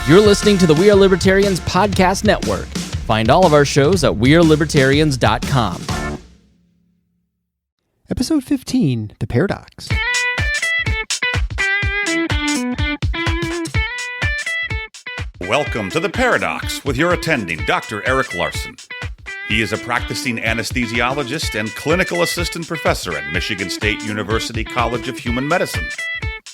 You're listening to the We Are Libertarians podcast network. Find all of our shows at wearelibertarians.com. Episode 15, The Paradox. Welcome to The Paradox with your attending, Dr. Eric Larson. He is a practicing anesthesiologist and clinical assistant professor at Michigan State University College of Human Medicine.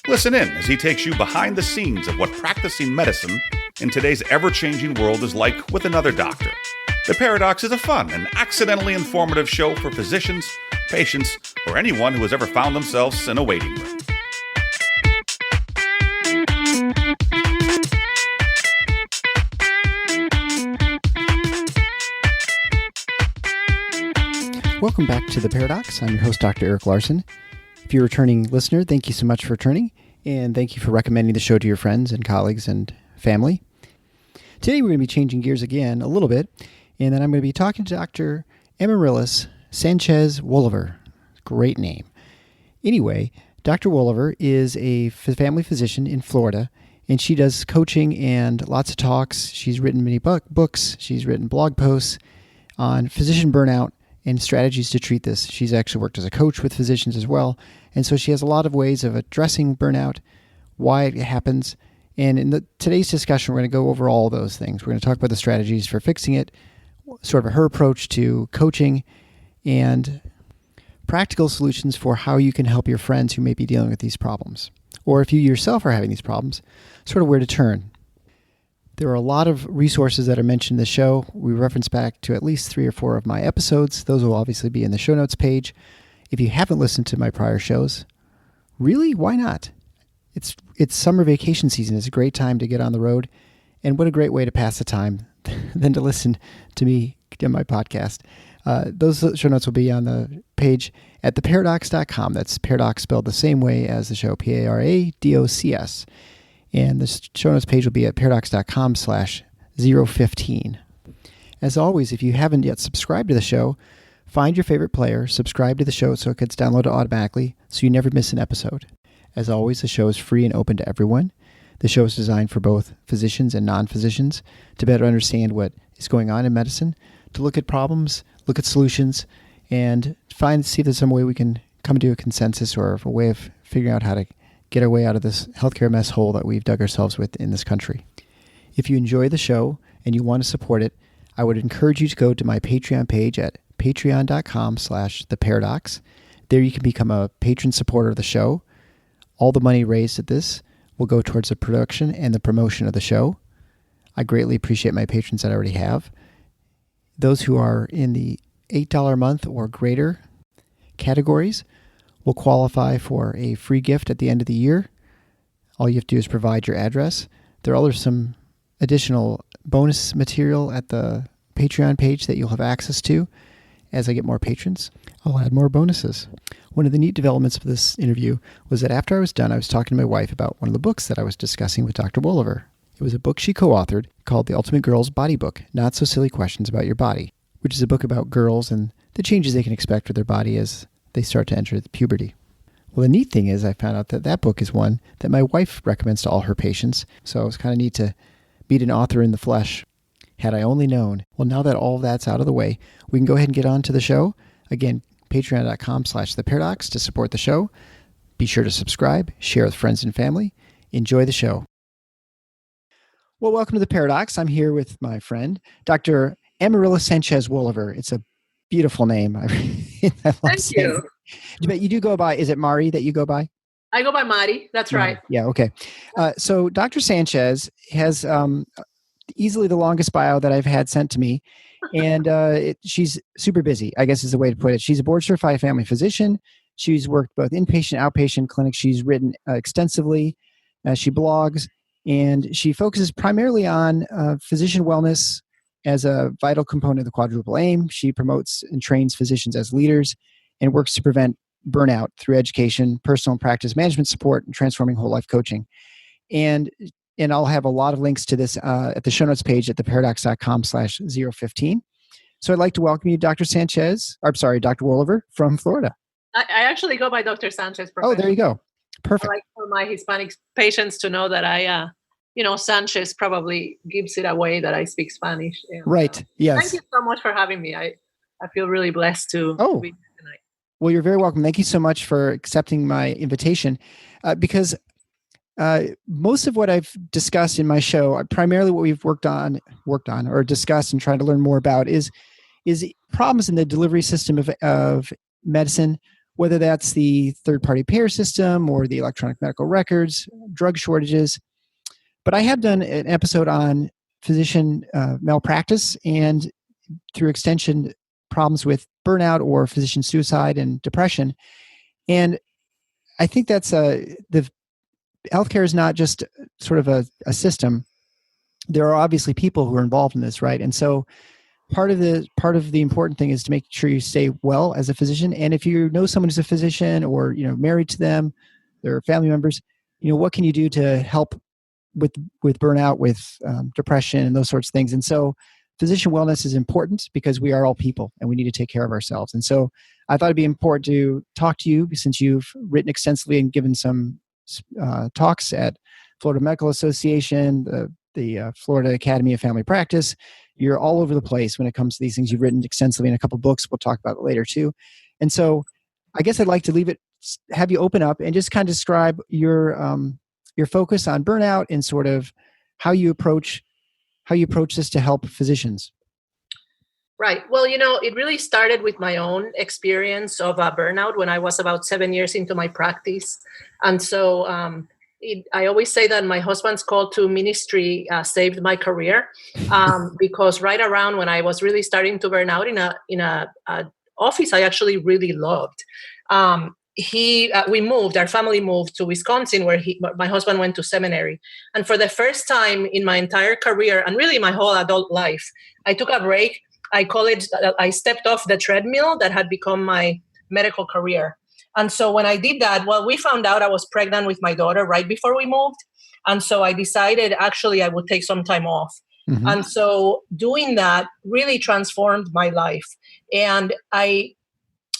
Listen in as he takes you behind the scenes of what practicing medicine in today's ever-changing world is like with another doctor. The Paradox is a fun and accidentally informative show for physicians, patients, or anyone who has ever found themselves in a waiting room. Welcome back to The Paradox. I'm your host, Dr. Eric Larson. If you're a returning listener, thank you so much for returning, and thank you for recommending the show to your friends and colleagues and family. Today we're going to be changing gears again a little bit, and then I'm going to be talking to Dr. Amaryllis Sanchez Wohlever. Great name. Anyway, Dr. Wohlever is a family physician in Florida, and she does coaching and lots of talks. She's written many books. She's written blog posts on physician burnout and strategies to treat this. She's actually worked as a coach with physicians as well. And so she has a lot of ways of addressing burnout, why it happens. And in today's discussion, we're going to go over all those things. We're going to talk about the strategies for fixing it, sort of her approach to coaching, and practical solutions for how you can help your friends who may be dealing with these problems. Or if you yourself are having these problems, sort of where to turn. There are a lot of resources that are mentioned in the show. We reference back to at least 3 or 4 of my episodes. Those will obviously be in the show notes page. If you haven't listened to my prior shows, really, why not? It's summer vacation season. It's a great time to get on the road. And what a great way to pass the time than to listen to me in my podcast. Those show notes will be on the page at theparadox.com. That's paradox spelled the same way as the show, Paradocs. And the show notes page will be at paradox.com/015. As always, if you haven't yet subscribed to the show, find your favorite player, subscribe to the show so it gets downloaded automatically so you never miss an episode. As always, the show is free and open to everyone. The show is designed for both physicians and non-physicians to better understand what is going on in medicine, to look at problems, look at solutions, and see if there's some way we can come to a consensus or a way of figuring out how to get our way out of this healthcare mess hole that we've dug ourselves with in this country. If you enjoy the show and you want to support it, I would encourage you to go to my Patreon page at patreon.com/theparadox. There you can become a patron supporter of the show. All the money raised at this will go towards the production and the promotion of the show. I greatly appreciate my patrons that I already have. Those who are in the $8 a month or greater categories will qualify for a free gift at the end of the year. All you have to do is provide your address. There are some additional bonus material at the Patreon page that you'll have access to. As I get more patrons, I'll add more bonuses. One of the neat developments of this interview was that after I was done, I was talking to my wife about one of the books that I was discussing with Dr. Wohlever. It was a book she co-authored called The Ultimate Girl's Body Book, Not So Silly Questions About Your Body, which is a book about girls and the changes they can expect with their body as they start to enter puberty. Well, the neat thing is I found out that that book is one that my wife recommends to all her patients, so it was kind of neat to meet an author in the flesh. Had I only known. Well, now that all of that's out of the way, we can go ahead and get on to the show. Again, patreon.com/theparadox to support the show. Be sure to subscribe, share with friends and family. Enjoy the show. Well, welcome to The Paradox. I'm here with my friend, Dr. Amaryllis Sanchez Wohlever. It's a beautiful name. Thank you. But you do go by, is it Mari that you go by? I go by Mari. That's right. Yeah, okay. So Dr. Sanchez has easily the longest bio that I've had sent to me. And she's super busy, I guess is the way to put it. She's a board-certified family physician. She's worked both inpatient and outpatient clinics. She's written extensively. She blogs. And she focuses primarily on physician wellness as a vital component of the quadruple aim. She promotes and trains physicians as leaders and works to prevent burnout through education, personal and practice management support, and transforming whole life coaching. And I'll have a lot of links to this at the show notes page at theparadox.com/015. So I'd like to welcome you, Dr. Dr. Wohlever from Florida. I actually go by Dr. Sanchez. Oh, there you go. Perfect. I like for my Hispanic patients to know that I Sanchez probably gives it away that I speak Spanish. And, Right. Yes. Thank you so much for having me. I feel really blessed to be here tonight. Well, you're very welcome. Thank you so much for accepting my invitation, because most of what I've discussed in my show, primarily what we've worked on or discussed and tried to learn more about is problems in the delivery system of medicine, whether that's the third-party payer system or the electronic medical records, drug shortages. But I have done an episode on physician malpractice and, through extension, problems with burnout or physician suicide and depression. And I think that's the healthcare is not just sort of a system. There are obviously people who are involved in this, right? And so part of the important thing is to make sure you stay well as a physician. And if you know someone who's a physician or married to them, their family members, what can you do to help with burnout, with depression, and those sorts of things? And so physician wellness is important because we are all people and we need to take care of ourselves. And so I thought it'd be important to talk to you, since you've written extensively and given some talks at Florida Medical Association, the Florida Academy of Family Practice. You're all over the place when it comes to these things. You've written extensively in a couple of books. We'll talk about it later too. And so I guess I'd like to have you open up and just kind of describe your focus on burnout and sort of how you approach this to help physicians. Right. Well, it really started with my own experience of burnout when I was about 7 years into my practice. And so I always say that my husband's call to ministry saved my career, because right around when I was really starting to burn out in a office I actually really loved, our family moved to Wisconsin, where my husband went to seminary. And for the first time in my entire career, and really my whole adult life, I took a break. I stepped off the treadmill that had become my medical career. And so when I did that, we found out I was pregnant with my daughter right before we moved. And so I decided actually I would take some time off. Mm-hmm. And so doing that really transformed my life. And I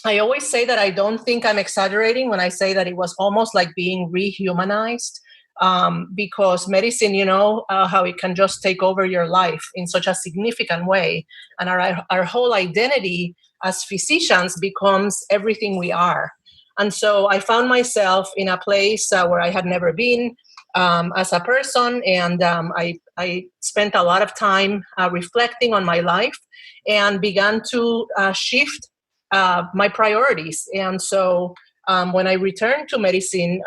always say that I don't think I'm exaggerating when I say that it was almost like being rehumanized, because medicine, how it can just take over your life in such a significant way. And our whole identity as physicians becomes everything we are. And so I found myself in a place where I had never been as a person. And I spent a lot of time reflecting on my life and began to shift my priorities. And so when I returned to medicine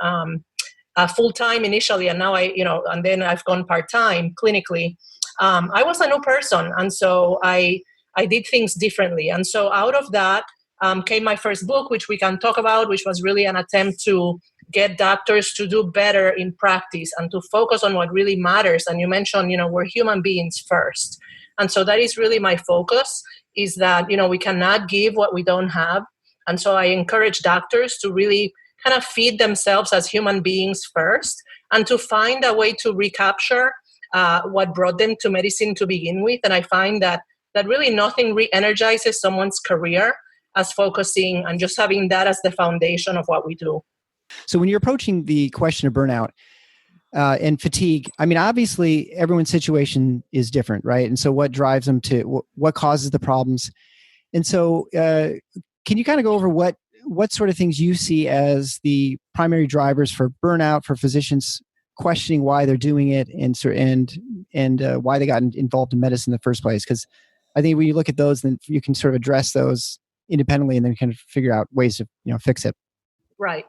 full-time initially, and now and then I've gone part-time clinically, I was a new person. And so I did things differently. And so out of that came my first book, which we can talk about, which was really an attempt to get doctors to do better in practice and to focus on what really matters. And you mentioned, we're human beings first. And so that is really my focus, is that, we cannot give what we don't have. And so I encourage doctors to really kind of feed themselves as human beings first, and to find a way to recapture what brought them to medicine to begin with. And I find that really nothing re-energizes someone's career as focusing and just having that as the foundation of what we do. So when you're approaching the question of burnout and fatigue, I mean, obviously everyone's situation is different, right? And so what drives them to what causes the problems? And so can you kind of go over what sort of things you see as the primary drivers for burnout, for physicians questioning why they're doing it and why they got involved in medicine in the first place? Because I think when you look at those, then you can sort of address those independently and then kind of figure out ways to fix it. Right.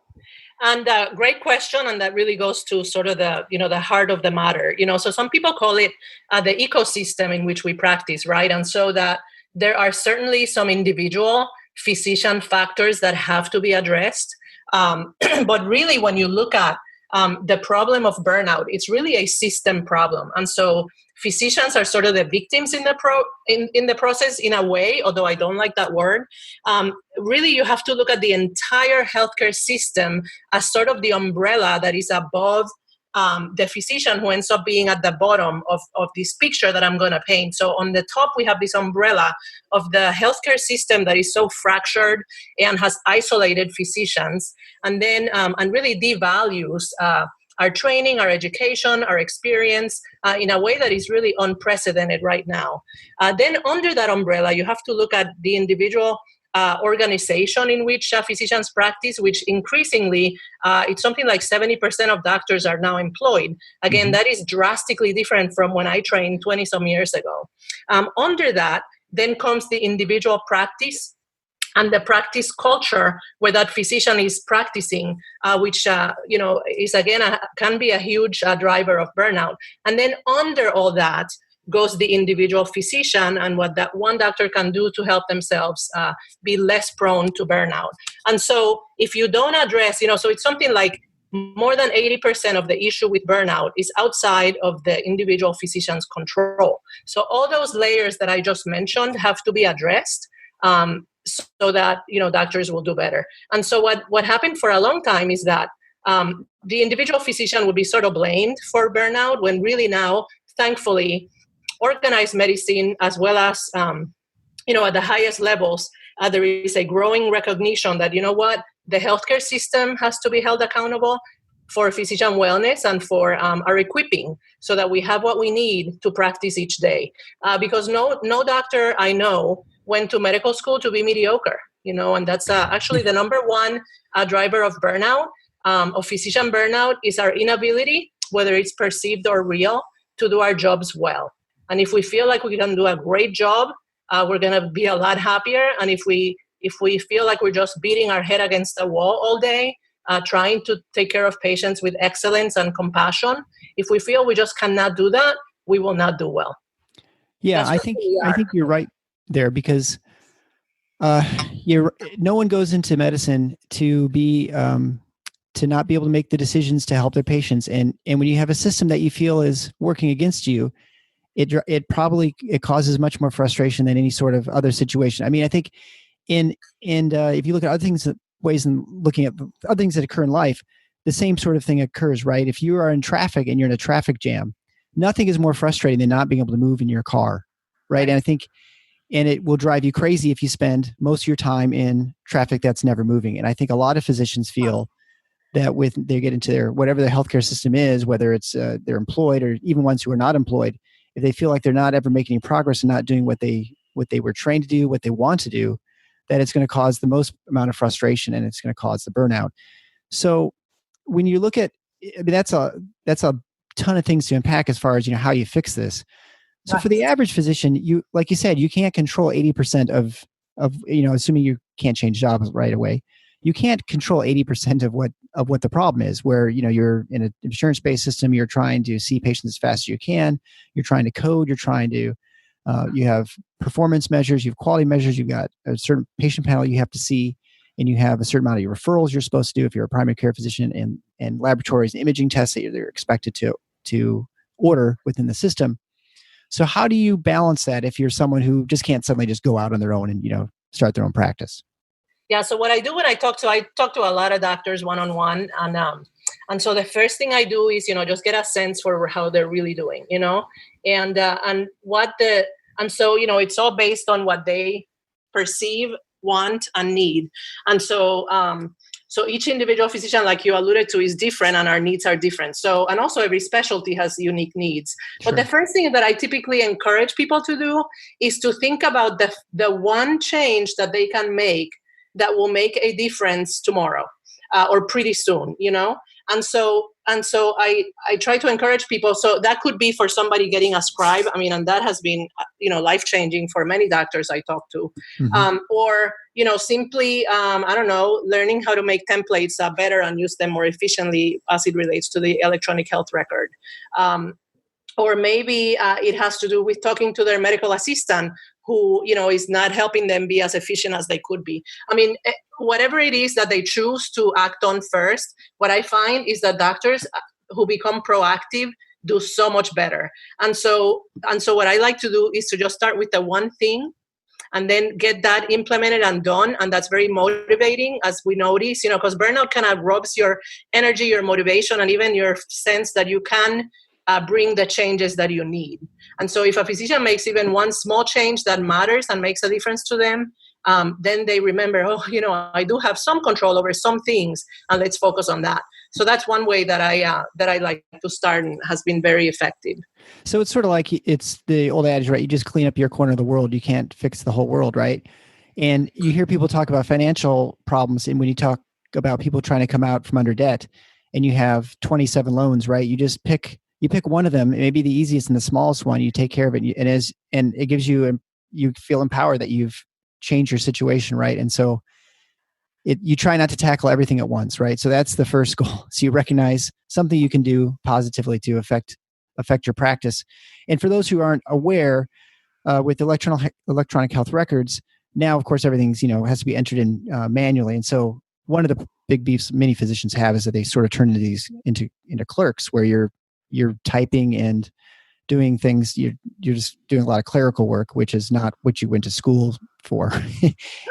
And great question. And that really goes to sort of the heart of the matter. So some people call it the ecosystem in which we practice, right? And so that there are certainly some individual physician factors that have to be addressed. But really, when you look at the problem of burnout, it's really a system problem. And so physicians are sort of the victims in the process in a way, although I don't like that word. Really, you have to look at the entire healthcare system as sort of the umbrella that is above the physician, who ends up being at the bottom of this picture that I'm going to paint. So on the top, we have this umbrella of the healthcare system that is so fractured and has isolated physicians, and then and really devalues our training, our education, our experience in a way that is really unprecedented right now. Then under that umbrella, you have to look at the individual organization in which physicians practice, which increasingly, it's something like 70% of doctors are now employed. Again, that is drastically different from when I trained 20 some years ago. Under that, then comes the individual practice and the practice culture where that physician is practicing, which is again can be a huge driver of burnout. And then under all that goes the individual physician and what that one doctor can do to help themselves be less prone to burnout. And so if you don't address, so it's something like more than 80% of the issue with burnout is outside of the individual physician's control. So all those layers that I just mentioned have to be addressed so that, doctors will do better. And so what happened for a long time is that the individual physician would be sort of blamed for burnout when really now, thankfully, organized medicine, as well as, at the highest levels, there is a growing recognition that, the healthcare system has to be held accountable for physician wellness and for our equipping so that we have what we need to practice each day. Because no doctor I know went to medical school to be mediocre, and that's actually the number one driver of burnout, of physician burnout, is our inability, whether it's perceived or real, to do our jobs well. And if we feel like we can do a great job, we're going to be a lot happier. And if we feel like we're just beating our head against a wall all day, trying to take care of patients with excellence and compassion, if we feel we just cannot do that, we will not do well. Yeah, I think you're right there, because no one goes into medicine to be to not be able to make the decisions to help their patients. And when you have a system that you feel is working against you, it causes much more frustration than any sort of other situation. I mean, I think if you look at other things, ways in looking at other things that occur in life, the same sort of thing occurs, right? If you are in traffic and you're in a traffic jam, nothing is more frustrating than not being able to move in your car, right? And I think, and it will drive you crazy if you spend most of your time in traffic that's never moving. And I think a lot of physicians feel that they get into whatever the healthcare system is, whether it's they're employed or even ones who are not employed, if they feel like they're not ever making any progress and not doing what they were trained to do, what they want to do, that it's going to cause the most amount of frustration and it's going to cause the burnout. So when you look at, that's a ton of things to unpack as far as, how you fix this. So right. For the average physician, like you said, you can't control 80% of, assuming you can't change jobs right away, you can't control 80% of what the problem is, where, you're in an insurance-based system, you're trying to see patients as fast as you can, you're trying to code, you're trying to, you have performance measures, you have quality measures, you've got a certain patient panel you have to see, and you have a certain amount of your referrals you're supposed to do if you're a primary care physician, and laboratories and imaging tests that they're expected to order within the system. So how do you balance that if you're someone who just can't suddenly just go out on their own and, start their own practice? Yeah. So what I do when I talk to a lot of doctors one-on-one, and so the first thing I do is, just get a sense for how they're really doing, and so, it's all based on what they perceive, want, and need. And so, so each individual physician, like you alluded to, is different, and our needs are different. So, and also every specialty has unique needs. Sure. But the first thing that I typically encourage people to do is to think about the one change that they can make that will make a difference tomorrow or pretty soon, And so I try to encourage people. So that could be for somebody getting a scribe. And that has been, life-changing for many doctors I talk to. Mm-hmm. Or, simply, learning how to make templates better and use them more efficiently as it relates to the electronic health record. Or maybe it has to do with talking to their medical assistant who, is not helping them be as efficient as they could be. Whatever it is that they choose to act on first, what I find is that doctors who become proactive do so much better. And so what I like to do is to just start with the one thing and then get that implemented and done. And that's very motivating, as we notice, because burnout kind of robs your energy, your motivation, and even your sense that you can bring the changes that you need. And so if a physician makes even one small change that matters and makes a difference to them, then they remember, I do have some control over some things, and let's focus on that. So that's one way that I like to start, and has been very effective. So it's sort of like, it's the old adage, right? You just clean up your corner of the world. You can't fix the whole world, right? And you hear people talk about financial problems. And when you talk about people trying to come out from under debt and you have 27 loans, right? You just pick one of them, maybe the easiest and the smallest one, you take care of it. And it gives you, you feel empowered that you've changed your situation, right? And so you try not to tackle everything at once, right? So that's the first goal. So you recognize something you can do positively to affect your practice. And for those who aren't aware, with electronic health records, now of course everything's has to be entered in manually. And so one of the big beefs many physicians have is that they sort of turn into clerks, where you're typing and doing things. You're just doing a lot of clerical work, which is not what you went to school for.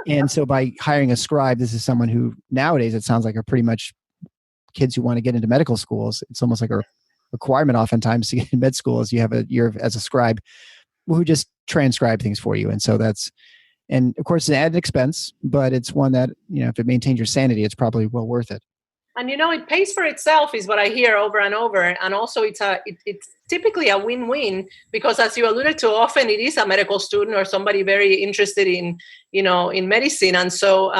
And so by hiring a scribe, this is someone who nowadays it sounds like are pretty much kids who want to get into medical schools. It's almost like a requirement oftentimes to get in med school is you have a year as a scribe who just transcribe things for you. And so and of course, it's an added expense, but it's one that, if it maintains your sanity, it's probably well worth it. And it pays for itself, is what I hear over and over. And also it's typically a win-win, because as you alluded to, often it is a medical student or somebody very interested in medicine. And so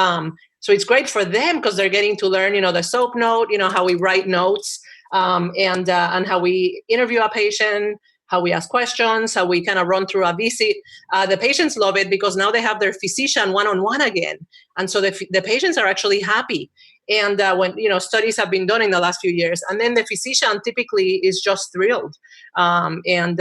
it's great for them because they're getting to learn, the SOAP note, how we write notes, and how we interview a patient, how we ask questions, how we kind of run through a visit. The patients love it because now they have their physician one-on-one again. And so the patients are actually happy. And when, studies have been done in the last few years, and then the physician typically is just thrilled. Then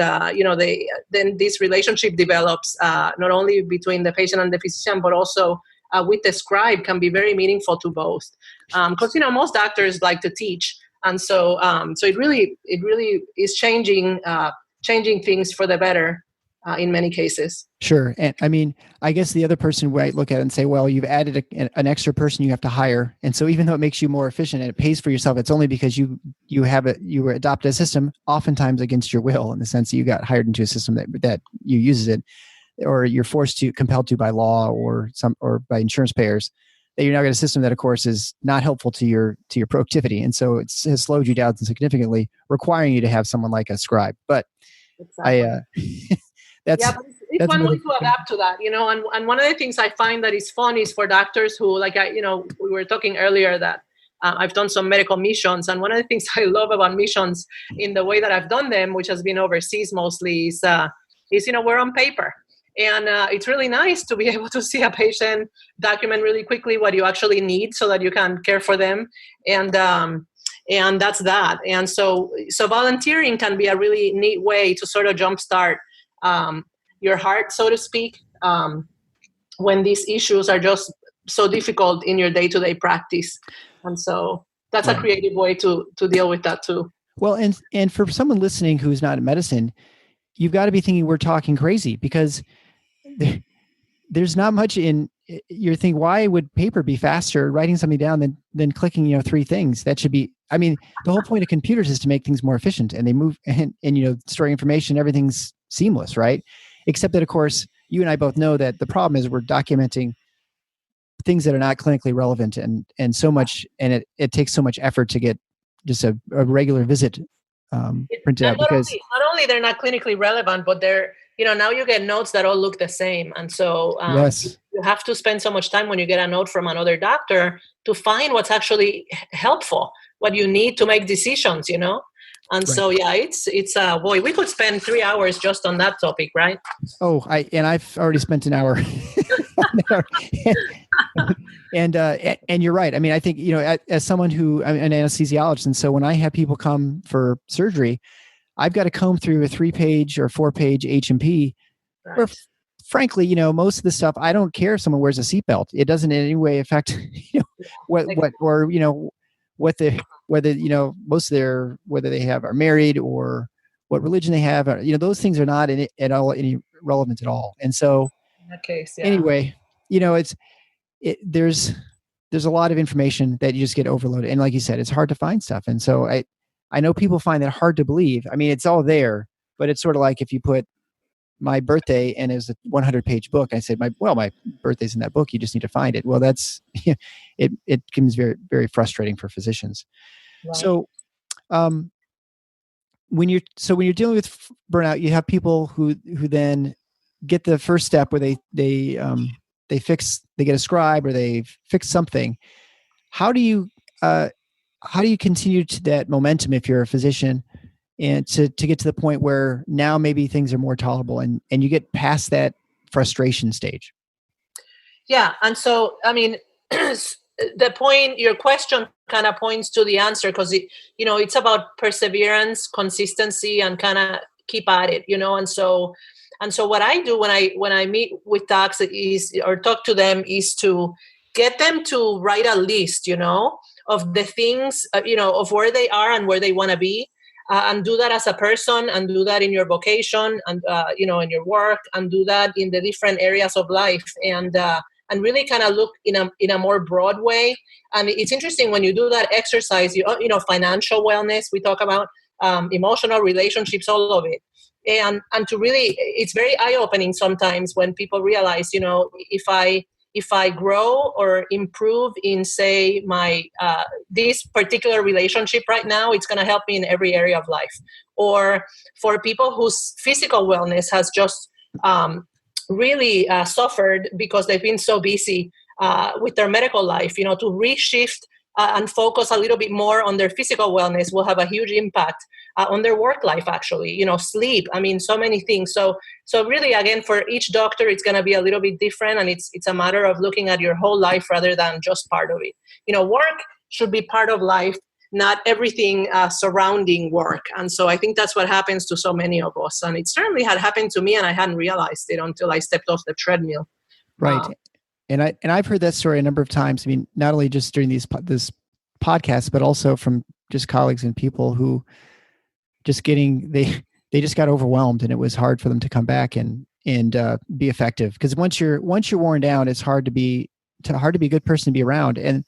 this relationship develops not only between the patient and the physician, but also with the scribe, can be very meaningful to both. Because, most doctors like to teach. And so it really is changing things for the better in many cases. Sure. And I mean, I guess the other person might look at it and say, well, you've added an extra person you have to hire. And so even though it makes you more efficient and it pays for yourself, it's only because you were adopted a system oftentimes against your will, in the sense that you got hired into a system that you uses it, or you're compelled to by law or by insurance payers, that you're now got a system that of course is not helpful to your productivity. And so it has slowed you down significantly, requiring you to have someone like a scribe. But exactly. But it's one way to adapt to that, and one of the things I find that is fun is for doctors who, we were talking earlier that I've done some medical missions. And one of the things I love about missions in the way that I've done them, which has been overseas mostly, is we're on paper. And it's really nice to be able to see a patient, document really quickly what you actually need so that you can care for them. And that's that. And so volunteering can be a really neat way to sort of jumpstart your heart, so to speak, when these issues are just so difficult in your day-to-day practice. And so that's a creative way to deal with that too. Well, and for someone listening who's not in medicine, you've got to be thinking we're talking crazy, because there's not much in you're thinking, why would paper be faster writing something down than clicking, 3 things? That should be, the whole point of computers is to make things more efficient, and they move and storing information, everything's seamless, right? Except that of course, you and I both know that the problem is we're documenting things that are not clinically relevant, and so much, and it takes so much effort to get just a regular visit printed out, because not only they're not clinically relevant, but they're, now you get notes that all look the same. And so yes, you have to spend so much time when you get a note from another doctor to find what's actually helpful, what you need to make decisions, And right. So, it's boy, we could spend 3 hours just on that topic, right? Oh, I've already spent an hour. And you're right. I think, as someone who, I'm an anesthesiologist, and so when I have people come for surgery, I've got to comb through a 3-page or 4-page H&P, right. Where frankly, most of the stuff, I don't care if someone wears a seatbelt. It doesn't in any way affect, whether they are married or what religion they have, those things are not at all any relevant at all. And so in that case, anyway, there's a lot of information that you just get overloaded. And like you said, it's hard to find stuff. And so I know people find that hard to believe. it's all there, but it's sort of like if you put my birthday and it was a 100-page book, I said, my birthday's in that book, you just need to find it. Well, that's, it becomes very, very frustrating for physicians. Right. So, when you're dealing with burnout, you have people who then get the first step where they get a scribe or they fix something. How do you continue to that momentum if you're a physician and to get to the point where now maybe things are more tolerable and you get past that frustration stage? Yeah. And so, I mean, your question kind of points to the answer, because it's about perseverance, consistency, and kind of keep at it, and so what I do when I meet with docs or talk to them is to get them to write a list, of the things, of where they are and where they want to be. And do that as a person, and do that in your vocation, and in your work, and do that in the different areas of life, and really kind of look in a more broad way. And it's interesting when you do that exercise, financial wellness, we talk about emotional relationships, all of it. And to really, it's very eye-opening sometimes when people realize, if I grow or improve in, say, my this particular relationship right now, it's going to help me in every area of life. Or for people whose physical wellness has just really suffered because they've been so busy with their medical life, to reshift and focus a little bit more on their physical wellness will have a huge impact on their work life, actually, sleep. I mean, so many things. So really, again, for each doctor, it's going to be a little bit different, and it's a matter of looking at your whole life rather than just part of it. Work should be part of life, not everything surrounding work. And so I think that's what happens to so many of us. And it certainly had happened to me, and I hadn't realized it until I stepped off the treadmill. Right. And I've heard that story a number of times. I mean, not only just during this podcast, but also from just colleagues and people who just they just got overwhelmed, and it was hard for them to come back and be effective. Because once you're worn down, it's hard to be a good person to be around. And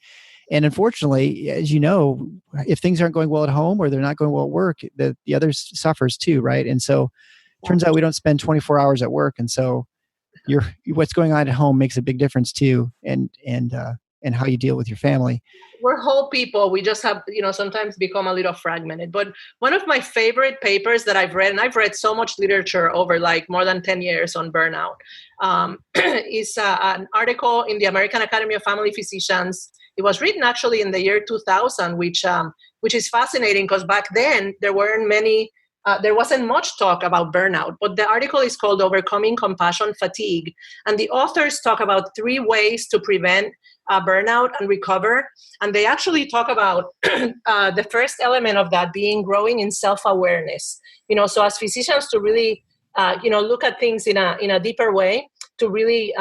unfortunately, as you know, if things aren't going well at home or they're not going well at work, the other suffers too, right? And so it turns out we don't spend 24 hours at work, and so what's going on at home makes a big difference too, and how you deal with your family. We're whole people. We just have, sometimes become a little fragmented. But one of my favorite papers that I've read, and I've read so much literature over like more than 10 years on burnout, is an article in the American Academy of Family Physicians. It was written actually in the year 2000, which is fascinating because back then there wasn't much talk about burnout. But the article is called Overcoming Compassion Fatigue. And the authors talk about 3 ways to prevent burnout and recover. And they actually talk about the first element of that being growing in self-awareness. So as physicians to really, look at things in a deeper way, to really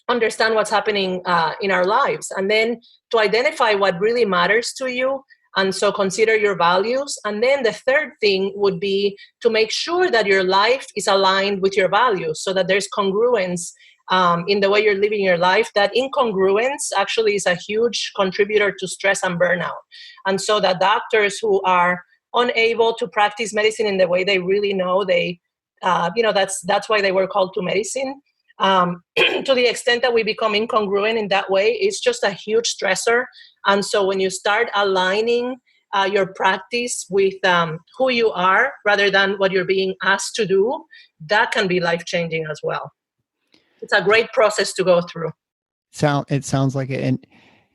understand what's happening in our lives, and then to identify what really matters to you. And so consider your values. And then the third thing would be to make sure that your life is aligned with your values, so that there's congruence in the way you're living your life. That incongruence actually is a huge contributor to stress and burnout. And so that doctors who are unable to practice medicine in the way they really know, that's why they were called to medicine. To the extent that we become incongruent in that way, it's just a huge stressor. And so when you start aligning your practice with who you are rather than what you're being asked to do, that can be life-changing as well. It's a great process to go through. It sounds like it.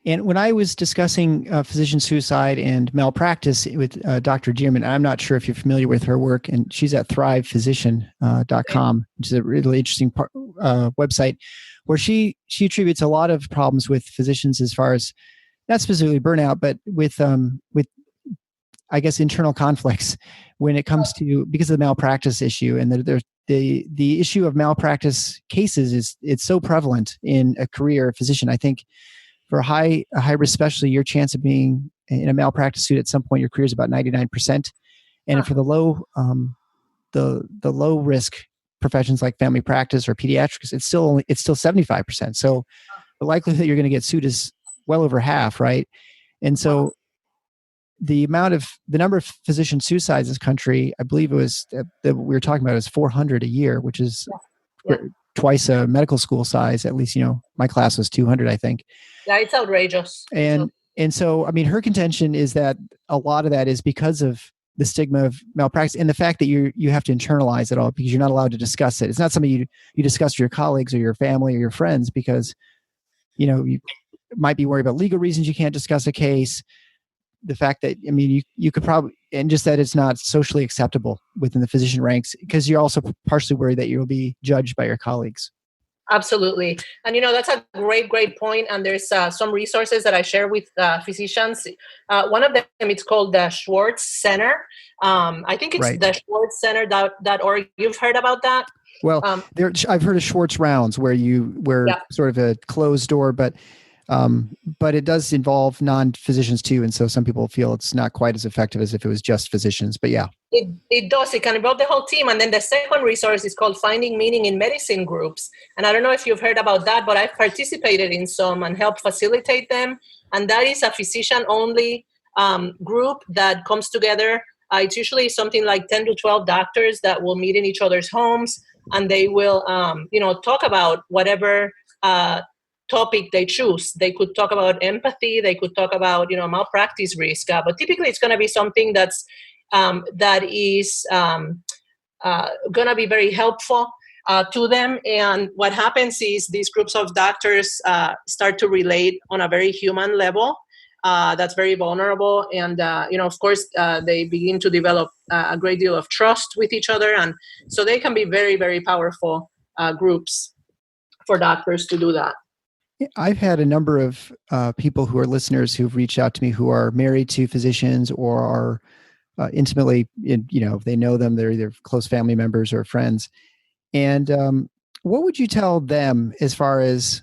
And when I was discussing physician suicide and malpractice with Dr. Gierman, I'm not sure if you're familiar with her work, and she's at thrivephysician.com, which is a really interesting website, where she attributes a lot of problems with physicians as far as not specifically burnout, but with I guess internal conflicts when it comes to, because of the malpractice issue. And the issue of malpractice cases it's so prevalent in a career physician. I think for a high risk specialty, your chance of being in a malpractice suit at some point in your career is about 99%. And for the low risk professions like family practice or pediatrics, it's still 75%. So the likelihood that you're going to get sued is well over half, right? And so the number of physician suicides in this country, I believe it was that we were talking about, is 400 a year, which is twice a medical school size. At least, my class was 200, I think. Yeah, it's outrageous. And And so, I mean, her contention is that a lot of that is because of the stigma of malpractice and the fact that you have to internalize it all because you're not allowed to discuss it. It's not something you discuss with your colleagues or your family or your friends because, you might be worried about legal reasons you can't discuss a case. The fact that, I mean, you could probably, and just that it's not socially acceptable within the physician ranks because you're also partially worried that you'll be judged by your colleagues. Absolutely. And, that's a great point. And there's some resources that I share with physicians. One of them, it's called the Schwartz Center. I think it's the schwartzcenter.org. You've heard about that? Well, I've heard of Schwartz rounds where sort of a closed door, but it does involve non-physicians too. And so some people feel it's not quite as effective as if it was just physicians, but yeah. It does. It can involve the whole team. And then the second resource is called Finding Meaning in Medicine groups. And I don't know if you've heard about that, but I've participated in some and helped facilitate them. And that is a physician-only group that comes together. It's usually something like 10 to 12 doctors that will meet in each other's homes, and they will, talk about whatever topic they choose. They could talk about empathy. They could talk about, malpractice risk. But typically, it's going to be something that is going to be very helpful to them. And what happens is these groups of doctors start to relate on a very human level. That's very vulnerable. And, of course, they begin to develop a great deal of trust with each other. And so they can be very, very powerful groups for doctors to do that. I've had a number of people who are listeners who've reached out to me who are married to physicians or are intimately, they know them, they're either close family members or friends. And what would you tell them as far as,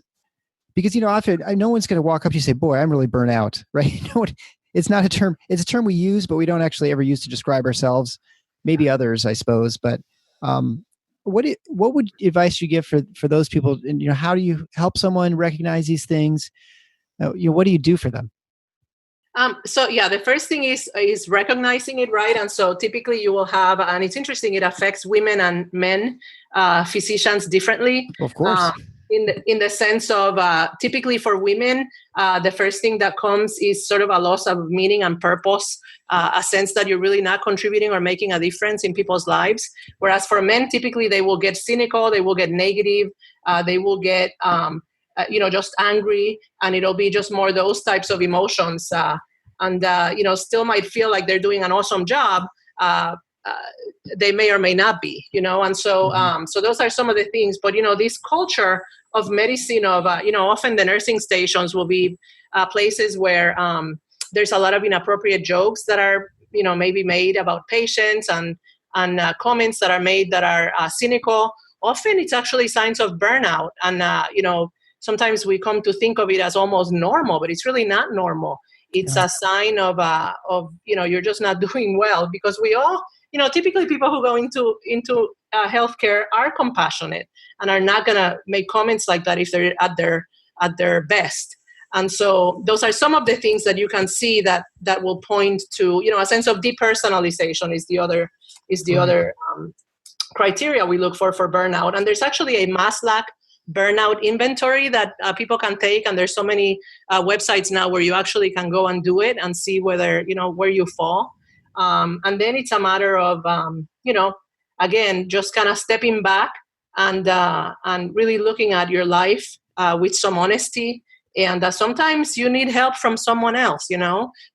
because, often no one's going to walk up to you and say, boy, I'm really burnt out, right? It's not a term. It's a term we use, but we don't actually ever use to describe ourselves. Maybe others, I suppose. But what would advice you give for those people? And, how do you help someone recognize these things? What do you do for them? The first thing is recognizing it, right? And so typically you will have, and it's interesting, it affects women and men physicians differently. Of course. In the sense of typically for women, the first thing that comes is sort of a loss of meaning and purpose, a sense that you're really not contributing or making a difference in people's lives. Whereas for men, typically they will get cynical, they will get negative, they will get just angry, and it'll be just more those types of emotions. Still might feel like they're doing an awesome job. They may or may not be, and so so those are some of the things. But this culture of medicine, of often the nursing stations will be places where there's a lot of inappropriate jokes that are maybe made about patients and comments that are made that are cynical. Often it's actually signs of burnout, and sometimes we come to think of it as almost normal, but it's really not normal. It's a sign of you're just not doing well, because we all, typically people who go into healthcare are compassionate and are not going to make comments like that if they're at their best. And so those are some of the things that you can see that will point to, a sense of depersonalization is the other criteria we look for burnout. And there's actually a MASLAC burnout inventory that people can take, and there's so many websites now where you actually can go and do it and see whether where you fall, and then it's a matter of again just kind of stepping back and really looking at your life with some honesty, and sometimes you need help from someone else,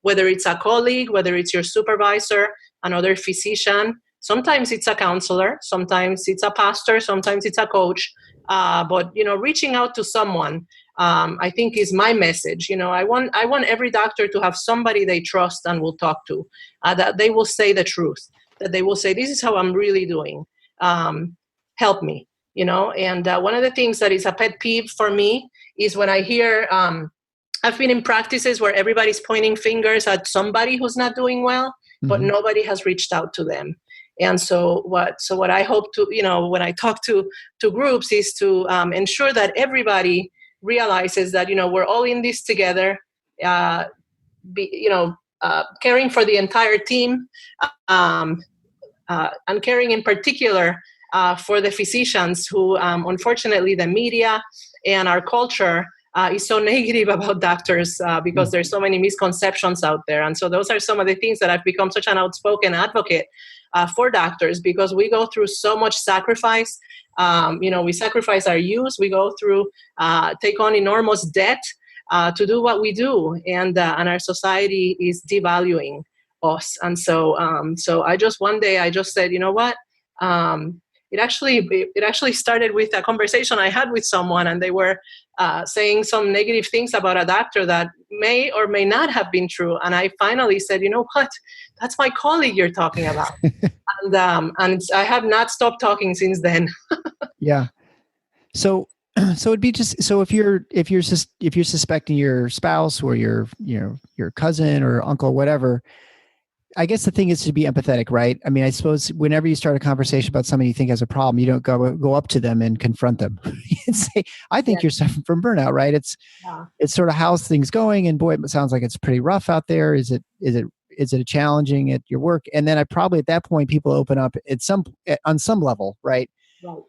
whether it's a colleague, whether it's your supervisor, another physician. Sometimes it's a counselor, sometimes it's a pastor, sometimes it's a coach. But reaching out to someone, I think is my message. I want every doctor to have somebody they trust and will talk to, that they will say the truth, that they will say, this is how I'm really doing. Help me, And one of the things that is a pet peeve for me is when I hear, I've been in practices where everybody's pointing fingers at somebody who's not doing well, but nobody has reached out to them. And so what I hope to, when I talk to groups is to ensure that everybody realizes that, we're all in this together, caring for the entire team, and caring in particular for the physicians who, unfortunately, the media and our culture is so negative about doctors because there's so many misconceptions out there. And so those are some of the things that I've become such an outspoken advocate for doctors, because we go through so much sacrifice. We sacrifice our youth. We go through, take on enormous debt to do what we do. And our society is devaluing us. And so one day I just said, you know what? It actually started with a conversation I had with someone, and they were saying some negative things about a doctor that may or may not have been true. And I finally said, you know what? That's my colleague you're talking about. And I have not stopped talking since then. Yeah. So it'd be just, so if you're suspecting your spouse or your cousin or uncle, whatever, I guess the thing is to be empathetic, right? I mean, I suppose whenever you start a conversation about somebody you think has a problem, you don't go up to them and confront them and say, I think you're suffering from burnout, right? It's sort of how's things going? And boy, it sounds like it's pretty rough out there. Is it a challenging at your work? And then I probably at that point, people open up on some level, right?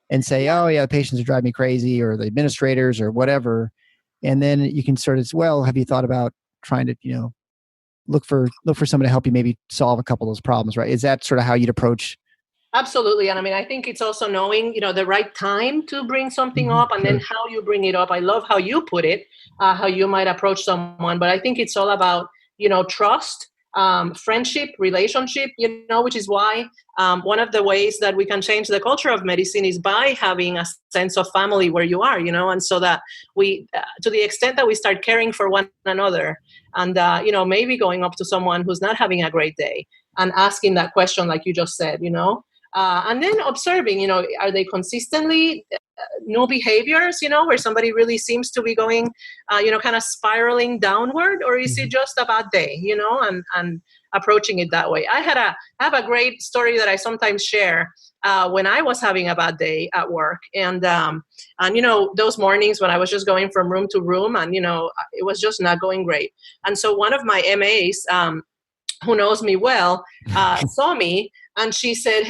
And say, oh yeah, the patients are driving me crazy, or the administrators or whatever. And then you can sort of, well, have you thought about trying to, look for someone to help you maybe solve a couple of those problems, right? Is that sort of how you'd approach? Absolutely. And I mean, I think it's also knowing, the right time to bring something up, and then how you bring it up. I love how you put it, how you might approach someone, but I think it's all about, trust, friendship, relationship, which is why one of the ways that we can change the culture of medicine is by having a sense of family where you are, and so that we, to the extent that we start caring for one another, and, maybe going up to someone who's not having a great day and asking that question, like you just said, and then observing, are they consistently new behaviors, where somebody really seems to be going, kind of spiraling downward, or is it just a bad day, and approaching it that way. I have a great story that I sometimes share when I was having a bad day at work, and those mornings when I was just going from room to room, and it was just not going great. And so one of my MAs, who knows me well, saw me, and she said,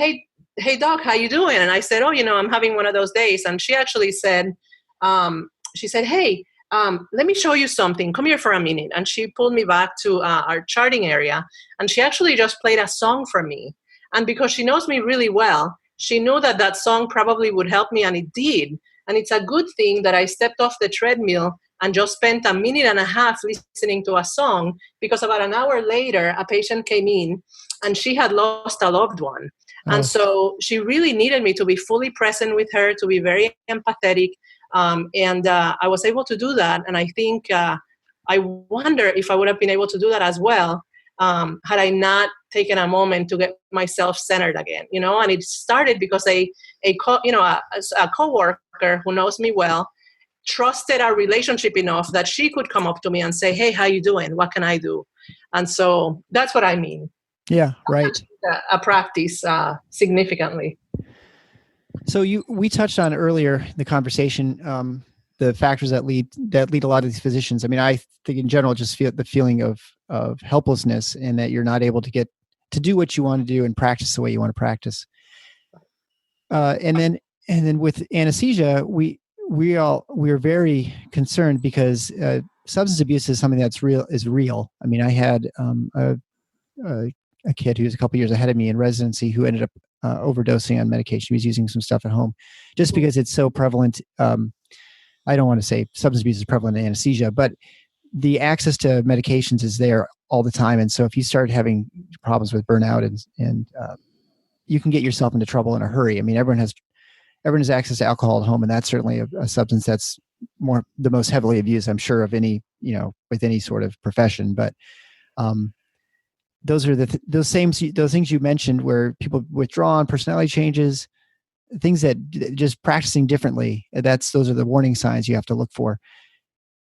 Hey, doc, how you doing? And I said, oh, I'm having one of those days. And she actually said, hey, let me show you something. Come here for a minute. And she pulled me back to our charting area. And she actually just played a song for me. And because she knows me really well, she knew that song probably would help me. And it did. And it's a good thing that I stepped off the treadmill and just spent a minute and a half listening to a song, because about an hour later, a patient came in and she had lost a loved one. And so she really needed me to be fully present with her, to be very empathetic. And I was able to do that. And I think, I wonder if I would have been able to do that as well, had I not taken a moment to get myself centered again, and it started because a coworker who knows me well trusted our relationship enough that she could come up to me and say, hey, how you doing? What can I do? And so that's what I mean. Yeah, right. A practice significantly. So we touched on earlier in the conversation the factors that lead a lot of these physicians. I mean, I think in general, just feel the feeling of helplessness, and that you're not able to get to do what you want to do and practice the way you want to practice. And then with anesthesia, we're very concerned because substance abuse is something that's real. I mean, I had a kid who was a couple years ahead of me in residency who ended up overdosing on medication. He was using some stuff at home just because it's so prevalent. I don't want to say substance abuse is prevalent in anesthesia, but the access to medications is there all the time. And so if you start having problems with burnout and you can get yourself into trouble in a hurry. I mean, everyone has access to alcohol at home, and that's certainly a substance that's the most heavily abused, I'm sure, of any, with any sort of profession. But those are those things you mentioned, where people withdraw, personality changes, things that just practicing differently. Those are the warning signs you have to look for.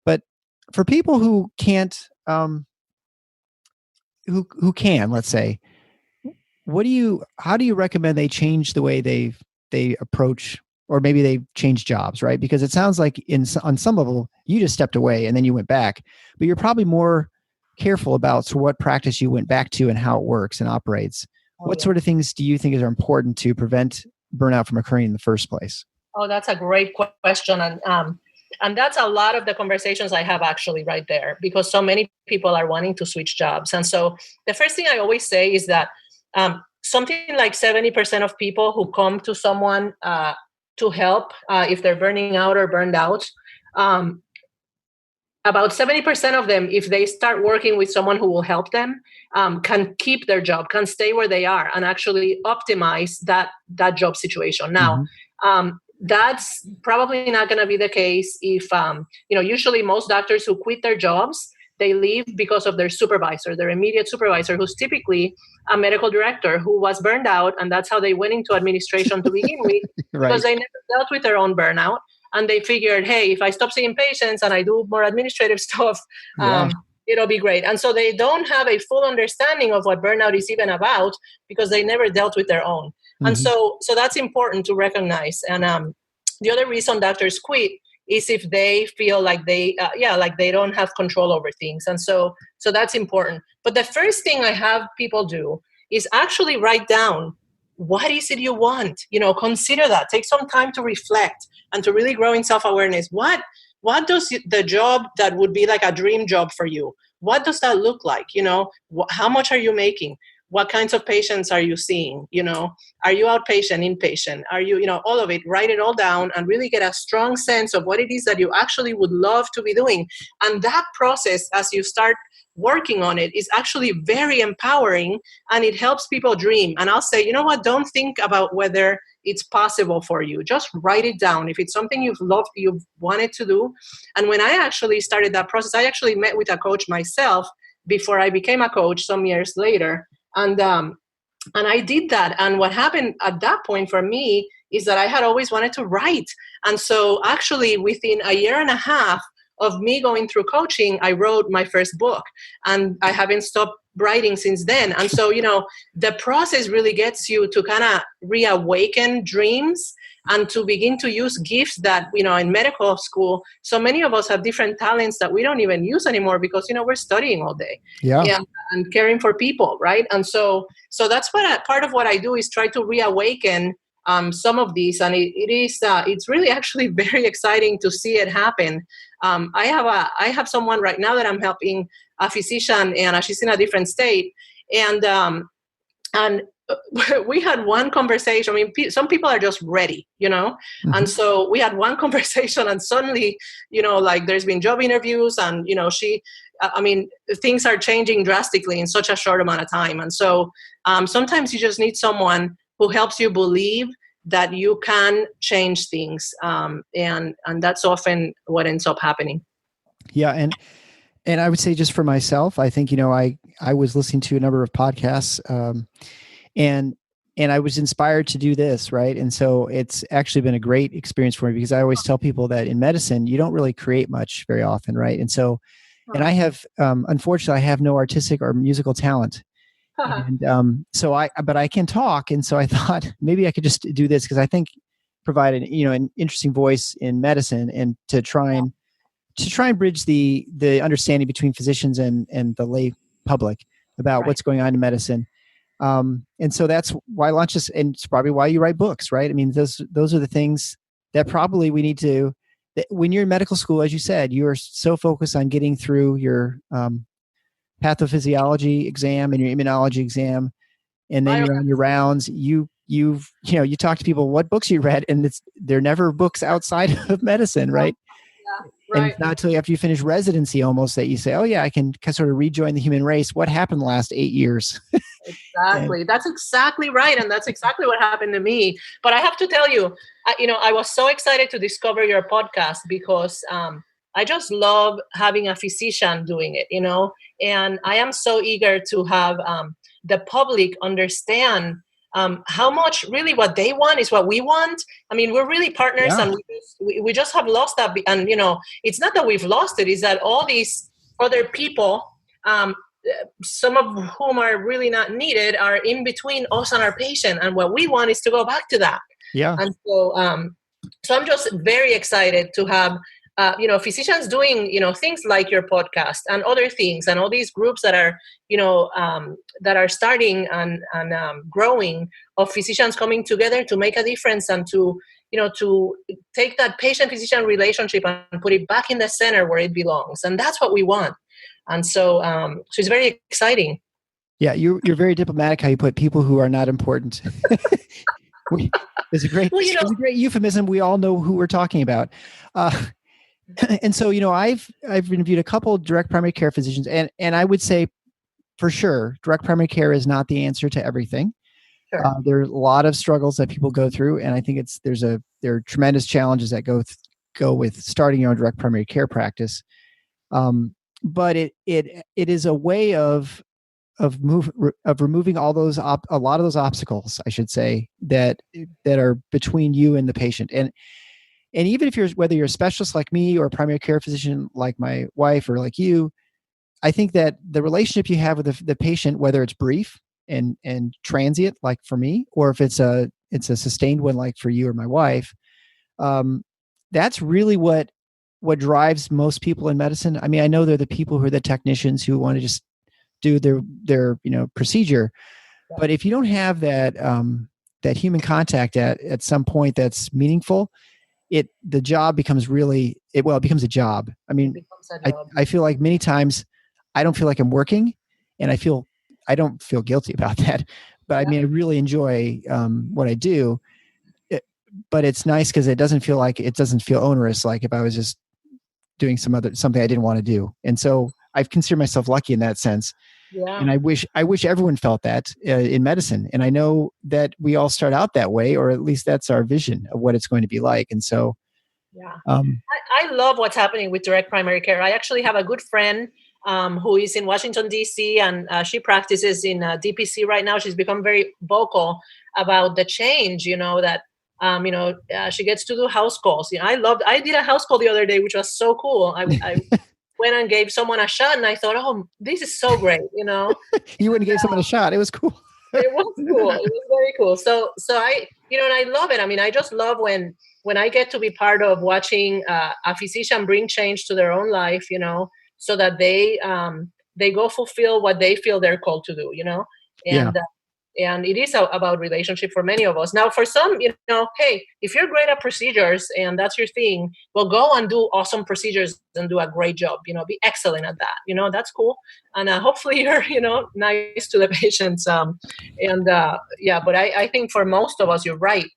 But for people who can't, who can, let's say, how do you recommend they change the way they approach, or maybe they change jobs, right? Because it sounds like on some level you just stepped away and then you went back, but you're probably more careful about what practice you went back to and how it works and operates. What sort of things do you think are important to prevent burnout from occurring in the first place? Oh, that's a great question. And And that's a lot of the conversations I have actually right there, because so many people are wanting to switch jobs. And so the first thing I always say is that something like 70% of people who come to someone to help, if they're burning out or burned out, about 70% of them, if they start working with someone who will help them, can keep their job, can stay where they are, and actually optimize that job situation. Now, that's probably not going to be the case if, usually most doctors who quit their jobs, they leave because of their supervisor, their immediate supervisor, who's typically a medical director who was burned out. And that's how they went into administration to begin with, Right. because they never dealt with their own burnout. And they figured, hey, if I stop seeing patients and I do more administrative stuff, it'll be great. And so they don't have a full understanding of what burnout is even about, because they never dealt with their own. And so that's important to recognize. And the other reason doctors quit is if they feel like they don't have control over things. And so that's important. But the first thing I have people do is actually write down, what is it you want? Consider that. Take some time to reflect and to really grow in self-awareness. What does the job that would be like a dream job for you, what does that look like? How much are you making? What kinds of patients are you seeing? Are you outpatient, inpatient? Are you, all of it? Write it all down and really get a strong sense of what it is that you actually would love to be doing. And that process, as you start working on it, is actually very empowering, and it helps people dream. And I'll say, don't think about whether it's possible for you. Just write it down. If it's something you've wanted to do. And when I actually started that process, I actually met with a coach myself before I became a coach some years later. And I did that. And what happened at that point for me is that I had always wanted to write. And so actually within a year and a half of me going through coaching, I wrote my first book, and I haven't stopped writing since then. And so, the process really gets you to kind of reawaken dreams and to begin to use gifts that, in medical school, so many of us have different talents that we don't even use anymore because, we're studying all day and caring for people. Right. And so that's part of what I do is try to reawaken some of these. And it's really actually very exciting to see it happen. I have someone right now that I'm helping, a physician, and she's in a different state. And we had one conversation. I mean, some people are just ready, and so we had one conversation, and suddenly, there's been job interviews, and, things are changing drastically in such a short amount of time. And so sometimes you just need someone who helps you believe that you can change things. And that's often what ends up happening. Yeah. And I would say, just for myself, I think, I was listening to a number of podcasts, and I was inspired to do this. Right. And so it's actually been a great experience for me, because I always tell people that in medicine, you don't really create much very often. Right. And so, and I have, unfortunately, I have no artistic or musical talent. And but I can talk. And so I thought maybe I could just do this, because I think provide an interesting voice in medicine, and to try and bridge the understanding between physicians and the lay public about what's going on in medicine. And so that's why I launched this, and it's probably why you write books, right? I mean, those are the things that probably we need to, when you're in medical school, as you said, you are so focused on getting through your pathophysiology exam and your immunology exam, and then you're on your rounds. You talk to people, what books you read, and they're never books outside of medicine, right? Yeah, right. And it's not until after you finish residency almost that you say, oh yeah, I can sort of rejoin the human race. What happened the last 8 years? Exactly. That's exactly right. And that's exactly what happened to me. But I have to tell you, I was so excited to discover your podcast, because I just love having a physician doing it, and I am so eager to have the public understand how much really what they want is what we want. I mean, we're really partners, and we just have lost that. And, it's not that we've lost it, it's that all these other people, some of whom are really not needed, are in between us and our patient. And what we want is to go back to that. Yeah. And so I'm just very excited to have physicians doing, things like your podcast and other things, and all these groups that are, that are starting and growing, of physicians coming together to make a difference and to, to take that patient-physician relationship and put it back in the center where it belongs. And that's what we want. And so it's very exciting. Yeah, you're very diplomatic how you put people who are not important. It's a great euphemism. We all know who we're talking about. And so, I've interviewed a couple of direct primary care physicians, and I would say for sure, direct primary care is not the answer to everything. Sure. There are a lot of struggles that people go through, and I think there are tremendous challenges that go with starting your own direct primary care practice. But it is a way of removing all those a lot of those obstacles, I should say, that are between you and the patient. And even if whether you're a specialist like me or a primary care physician like my wife or like you, I think that the relationship you have with the patient, whether it's brief and transient like for me, or if it's a sustained one like for you or my wife, that's really what drives most people in medicine. I mean, I know they're the people who are the technicians who want to just do their procedure, but if you don't have that human contact at some point that's meaningful, the job becomes it becomes a job. I mean, I feel like many times I don't feel like I'm working, and I don't feel guilty about that. But I mean, I really enjoy what I do. But it's nice because it doesn't feel onerous, like if I was just doing something I didn't want to do. And so I've considered myself lucky in that sense. Yeah. And I wish everyone felt that in medicine. And I know that we all start out that way, or at least that's our vision of what it's going to be like. And so, yeah, I love what's happening with direct primary care. I actually have a good friend who is in Washington, D.C., and she practices in DPC right now. She's become very vocal about the change, that she gets to do house calls. I did a house call the other day, which was so cool. I went and gave someone a shot, and I thought, oh, this is so great, You went and gave someone a shot. It was cool. It was cool. It was very cool. So I, and I love it. I mean, I just love when I get to be part of watching a physician bring change to their own life, so that they go fulfill what they feel they're called to do, And it is about relationship for many of us. Now, for some, hey, if you're great at procedures and that's your thing, well, go and do awesome procedures and do a great job. Be excellent at that. That's cool. And hopefully you're, nice to the patients. But I think for most of us, you're right.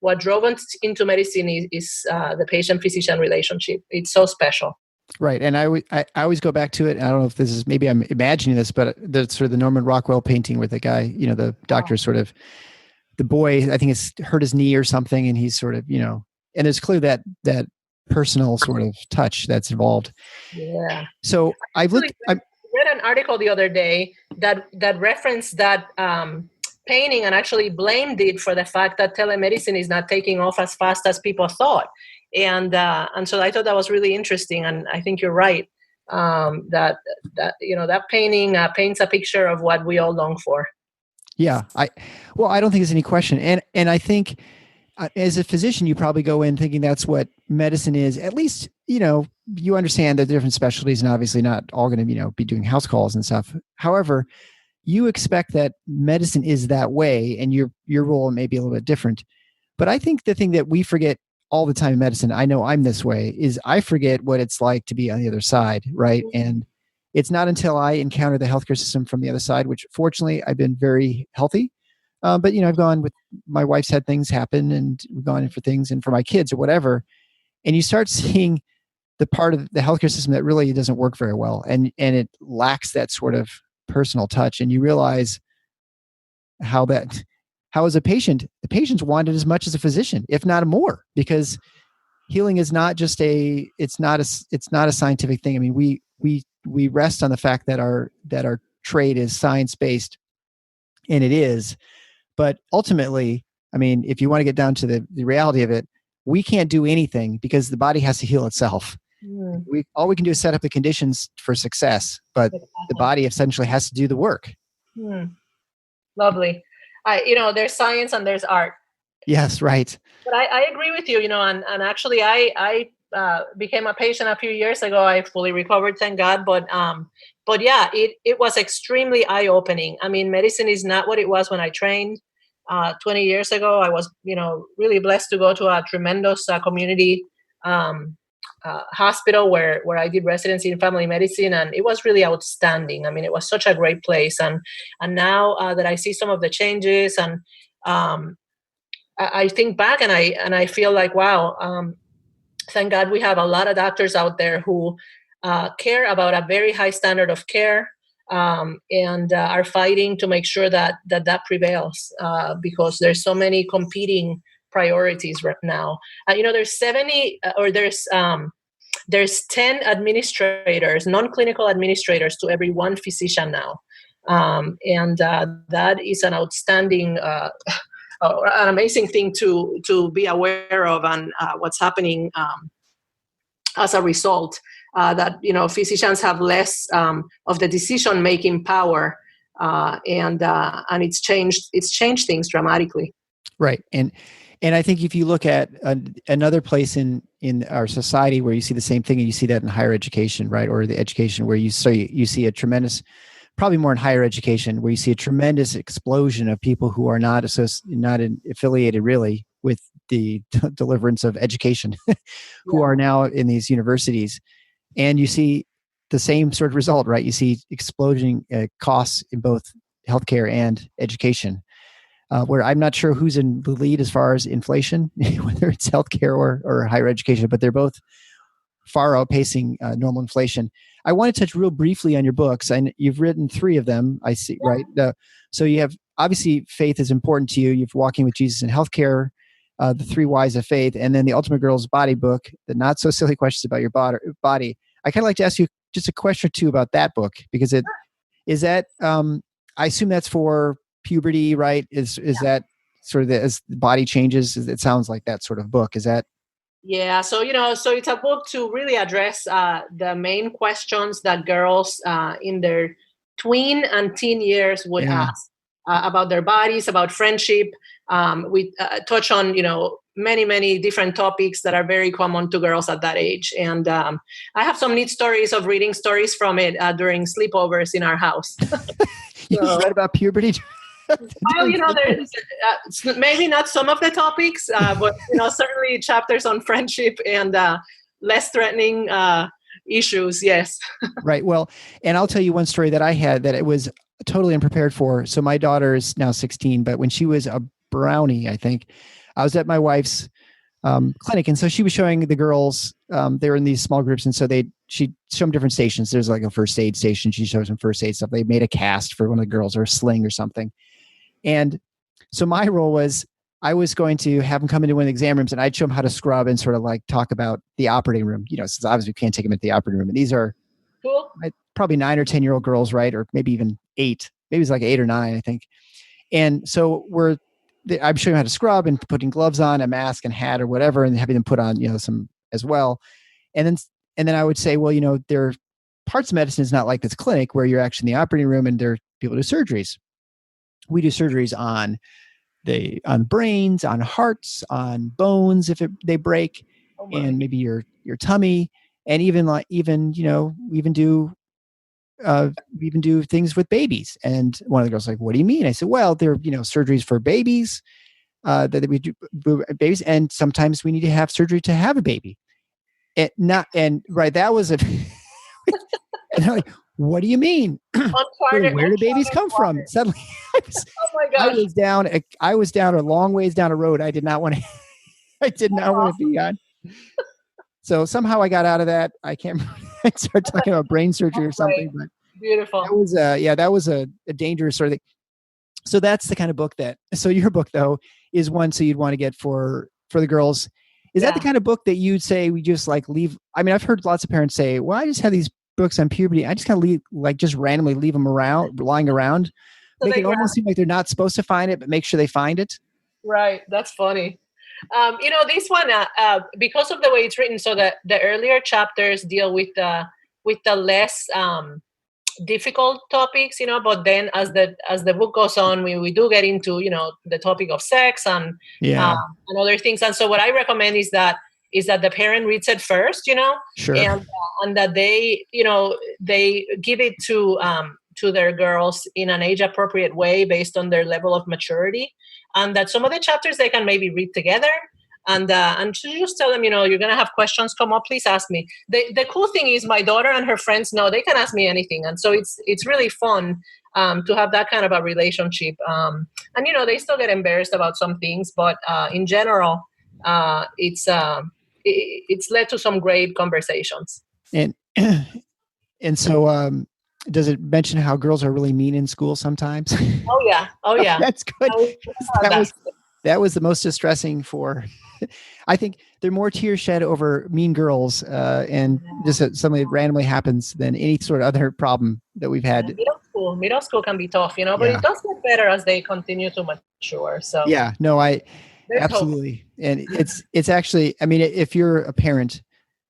What drove us into medicine is the patient-physician relationship. It's so special. Right. And I always go back to it. I don't know if this is, maybe I'm imagining this, but the sort of the Norman Rockwell painting where the guy, the doctor sort of, the boy, I think has hurt his knee or something. And he's sort of, and there's clearly that personal sort of touch that's involved. Yeah. So I read an article the other day that referenced that painting and actually blamed it for the fact that telemedicine is not taking off as fast as people thought. And so I thought that was really interesting, and I think you're right. That painting paints a picture of what we all long for. Yeah, I don't think there's any question, and I think as a physician, you probably go in thinking that's what medicine is. At least you understand the different specialties, and obviously not all going to be doing house calls and stuff. However, you expect that medicine is that way, and your role may be a little bit different. But I think the thing that we forget all the time in medicine, I know I'm this way, is I forget what it's like to be on the other side, right? And it's not until I encounter the healthcare system from the other side, which fortunately I've been very healthy. But I've gone with my wife's had things happen, and we've gone in for things, and for my kids or whatever. And you start seeing the part of the healthcare system that really doesn't work very well, and it lacks that sort of personal touch. And you realize how as a patient, the patients want it as much as a physician, if not more, because healing is not just it's not a scientific thing. I mean, we rest on the fact that our trade is science-based, and it is. But ultimately, I mean, if you want to get down to the reality of it, we can't do anything because the body has to heal itself. All we can do is set up the conditions for success, but the body essentially has to do the work. Lovely. There's science and there's art. Yes, right. But I agree with you, and actually I became a patient a few years ago. I fully recovered, thank God. But yeah, it was extremely eye-opening. I mean, medicine is not what it was when I trained. 20 years ago. I was, really blessed to go to a tremendous community hospital where I did residency in family medicine, and it was really outstanding. I mean, it was such a great place. And now that I see some of the changes, and I think back and I feel like, wow, thank God we have a lot of doctors out there who care about a very high standard of care, and are fighting to make sure that prevails, because there's so many competing priorities right now. There's 70 or there's 10 administrators, non-clinical administrators, to every one physician now, and that is an outstanding, an amazing thing to be aware of, and what's happening as a result. That physicians have less of the decision-making power, and it's changed things dramatically. Right, and I think if you look at another place in our society where you see the same thing, and you see that in higher education, right, or the education where you see a tremendous, probably more in higher education, where you see a tremendous explosion of people who are not affiliated really with the deliverance of education, who are now in these universities. And you see the same sort of result, right? You see exploding costs in both healthcare and education, where I'm not sure who's in the lead as far as inflation, whether it's healthcare or higher education, but they're both far outpacing normal inflation. I want to touch real briefly on your books. And you've written 3 of them, I see, right? So you have, obviously, faith is important to you. You've Walking with Jesus in Healthcare, The 3 Whys of Faith, and then the Ultimate Girl's Body book, the not so silly questions about your body. I kind of like to ask you just a question or two about that book, because it is that, I assume that's for puberty, right? Is that sort of as the body changes? It sounds like that sort of book. Is that? Yeah. So, so it's a book to really address the main questions that girls in their tween and teen years would ask about their bodies, about friendship. We touch on, many, many different topics that are very common to girls at that age. And I have some neat stories of reading stories from it during sleepovers in our house. You read about puberty? Well, there's maybe not some of the topics, but certainly chapters on friendship and less threatening issues. Yes. Right. Well, and I'll tell you one story that I had that it was totally unprepared for. So my daughter is now 16, but when she was a brownie, I think, I was at my wife's clinic, and so she was showing the girls. They were in these small groups, and so she'd show them different stations. There's like a first aid station. She shows them first aid stuff. They made a cast for one of the girls, or a sling or something. And so my role was, I was going to have them come into one of the exam rooms, and I'd show them how to scrub and sort of like talk about the operating room, since obviously we can't take them into the operating room. And these are cool. Probably 9 or 10-year-old girls, right? Or maybe even 8, maybe it's like 8 or 9, I think. And so I'm showing them how to scrub and putting gloves on, a mask and hat or whatever, and having them put on, some as well. And then I would say, well, there are parts of medicine is not like this clinic where you're actually in the operating room and there people do surgeries. We do surgeries on brains, on hearts, on bones if they break, and maybe your tummy, and we even do things with babies. And one of the girls was like, "What do you mean?" I said, "Well, there are surgeries for babies that we do babies, and sometimes we need to have surgery to have a baby." That was a. And I'm like, what do you mean? Where do babies come from? Suddenly, I was down a long ways down a road I did not want to. I did not want to be on. So somehow I got out of that. I can't remember. I started talking about brain surgery or something. But beautiful. That was a dangerous sort of thing. So that's the kind of book so your book though is one so you'd want to get for the girls. Is that the kind of book that you'd say we just like leave? I mean, I've heard lots of parents say, well, I just have these books on puberty. I just kind of just randomly leave them lying around. So make it almost seem like they're not supposed to find it, but make sure they find it. Right. That's funny. This one, because of the way it's written, so that the earlier chapters deal with the less difficult topics, but then as the book goes on, we do get into, the topic of sex and other things. And so what I recommend is that the parent reads it first, Sure. and that they give it to their girls in an age appropriate way based on their level of maturity. and that some of the chapters they can maybe read together. And to just tell them, you're going to have questions come up, please ask me. The cool thing is my daughter and her friends know they can ask me anything. And so it's really fun to have that kind of a relationship. And, they still get embarrassed about some things, but in general, it's led to some great conversations. And so does it mention how girls are really mean in school sometimes? Oh, yeah. That's good. That was the most distressing for, I think there are more tears shed over mean girls and just something that randomly happens than any sort of other problem that we've had. Middle school can be tough, but it does get better as they continue to mature. So yeah, no, absolutely. Hope. And it's actually, I mean, if you're a parent,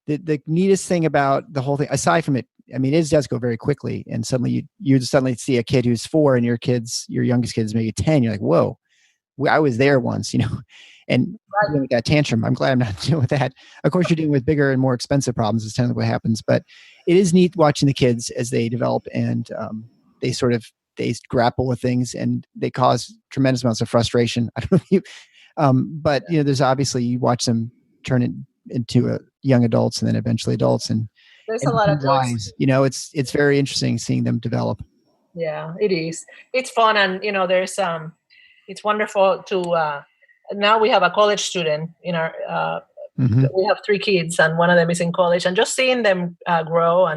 the neatest thing about the whole thing, aside from it, I mean, it does go very quickly. And suddenly you suddenly see a kid who's 4 and your youngest kid is maybe 10. You're like, whoa. I was there once, and right. That tantrum. I'm glad I'm not dealing with that. Of course, you're dealing with bigger and more expensive problems. Is tends what happens, but it is neat watching the kids as they develop and they grapple with things and they cause tremendous amounts of frustration. I don't know if you, but there's obviously you watch them turn it into young adults and then eventually adults, and there's a lot of wise. It's very interesting seeing them develop. Yeah, it is. It's fun, and there's it's wonderful to now we have a college student in our we have 3 kids and one of them is in college, and just seeing them grow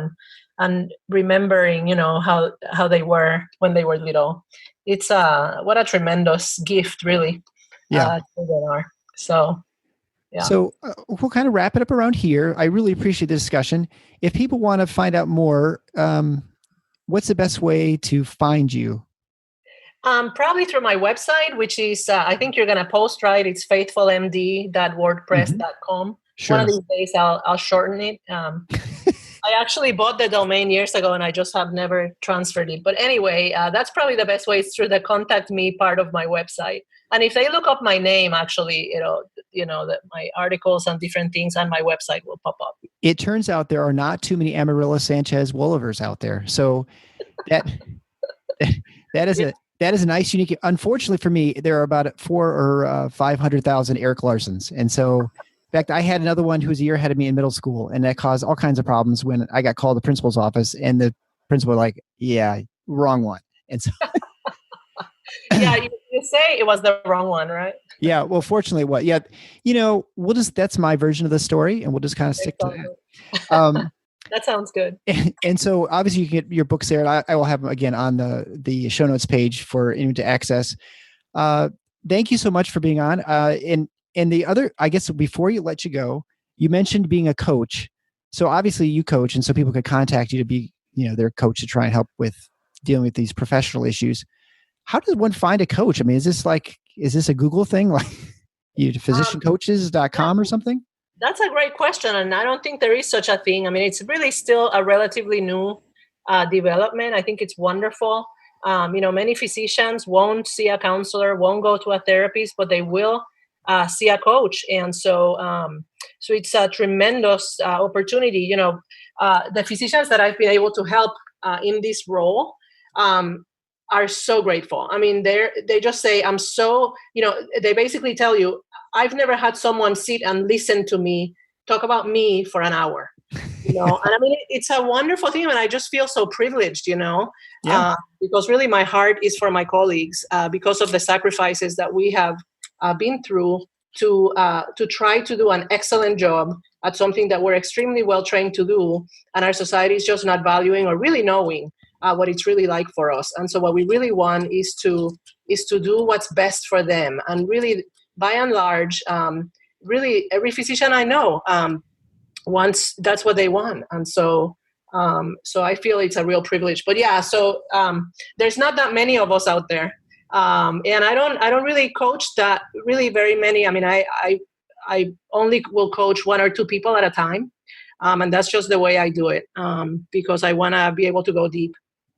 and remembering how they were when they were little, it's what a tremendous gift really. Children are. So yeah. So we'll kind of wrap it up around here. I really appreciate the discussion. If people want to find out more, what's the best way to find you? Probably through my website, which is, I think you're going to post, right? It's faithfulmd.wordpress.com. Sure. One of these days I'll shorten it. I actually bought the domain years ago and I just have never transferred it. But anyway, that's probably the best way. It's through the contact me part of my website. And if they look up my name, actually, that my articles and different things on my website will pop up. It turns out there are not too many Amarilla Sanchez Wohlevers out there. So that is a nice, unique. Unfortunately for me, there are about 400,000 or 500,000 Eric Larsons. And so, in fact, I had another one who was a year ahead of me in middle school, and that caused all kinds of problems when I got called to the principal's office, and the principal was like, yeah, wrong one. And so, yeah, you say it was the wrong one, right? Yeah. Well, fortunately, that's my version of the story, and we'll just kind of stick to that. That sounds good. And so obviously you can get your books there, and I will have them again on the show notes page for anyone to access. Thank you so much for being on. And the other, I guess, before you let you go, you mentioned being a coach. So obviously you coach, and so people could contact you to be, their coach to try and help with dealing with these professional issues. How does one find a coach? I mean, is this a Google thing? Like physiciancoaches.com or something? That's a great question. And I don't think there is such a thing. I mean, it's really still a relatively new development. I think it's wonderful. Many physicians won't see a counselor, won't go to a therapist, but they will see a coach. And so it's a tremendous opportunity. The physicians that I've been able to help in this role are so grateful. I mean, they just say, I'm so, they basically tell you, I've never had someone sit and listen to me talk about me for an hour, and I mean, it's a wonderful thing. And I just feel so privileged, because really my heart is for my colleagues because of the sacrifices that we have been through to try to do an excellent job at something that we're extremely well trained to do. And our society is just not valuing or really knowing what it's really like for us. And so what we really want is to do what's best for them. And really, by and large, really every physician I know wants, that's what they want. And so I feel it's a real privilege. But yeah, so there's not that many of us out there. And I don't really coach that really very many. I mean, I only will coach 1 or 2 people at a time. And that's just the way I do it because I want to be able to go deep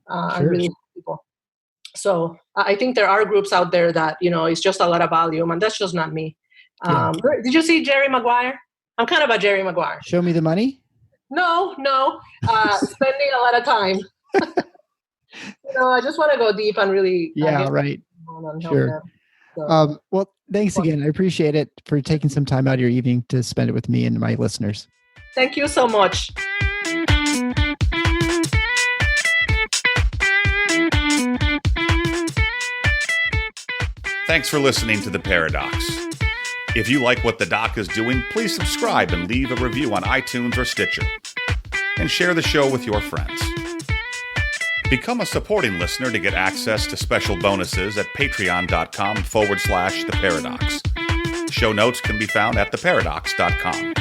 and really people. So I think there are groups out there that, it's just a lot of volume, and that's just not me. Did you see Jerry Maguire? I'm kind of a Jerry Maguire. Show me the money? No. Spending a lot of time. I just want to go deep and really. Yeah, right. Sure. Well, thanks again. I appreciate it for taking some time out of your evening to spend it with me and my listeners. Thank you so much. Thanks for listening to The Paradox. If you like what the doc is doing, please subscribe and leave a review on iTunes or Stitcher. And share the show with your friends. Become a supporting listener to get access to special bonuses at patreon.com/theparadox. Show notes can be found at theparadox.com.